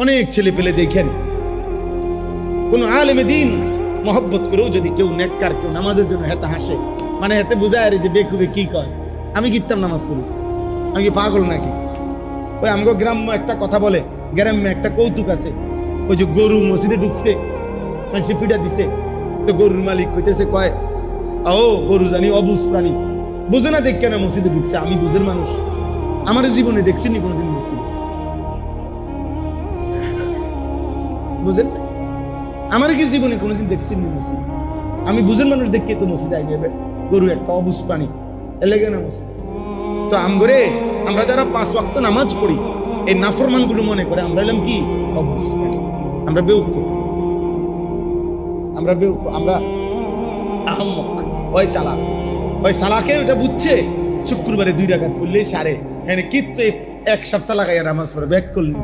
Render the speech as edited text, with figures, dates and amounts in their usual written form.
অনেক ছেলে পেলে দেখেন কোন আলেমে দিন মহব্বত করেও যদি কেউ নেককার, কেউ নামাজের জন্য হেতে হাসে, মানে হেতে বুঝায় আর যে বেকুবে কি কয়, আমি গিরতাম নামাজ পড়ি, আমি কি পাগল নাকি? ওই আমগো গ্রাম্য একটা কথা বলে, গ্রাম্য একটা কৌতুক আছে, ওই যে গরু মসজিদে ঢুকছে, মানুষ ফিটা দিছে, তো গরুর মালিক কইতেছে, কয় ও গরু জানি অবুঝ প্রাণী, বুঝে না দেখ কেন মসজিদে ঢুকছে, আমি বুঝের মানুষ, আমার জীবনে দেখছিনি কোনোদিন মসজিদে, বুঝেন আমার কি জীবনে কোনোদিন দেখছিনি মসজিদ, আমি বুঝের মানুষ দেখে তো মসজিদে আগে গরু একটা অবুঝ প্রাণী এলেগে না মসজিদ। তো আমগরে আমরা যারা 5 ওয়াক্ত নামাজ পড়ি, এই নাফরমান গুলো মনে করে আমরা এলাম কি অবুঝ, আমরা বেউকুফ, আমরা আহম্মক, ওই চালাক, ওই সালাকে ওটা বুঝছে শুক্রবারে 2 রাকাত পড়লে সারে, এনে কিন্তু 1 সপ্তাহ লাগাইয়া নামাজ পড়ে ব্যাক করলি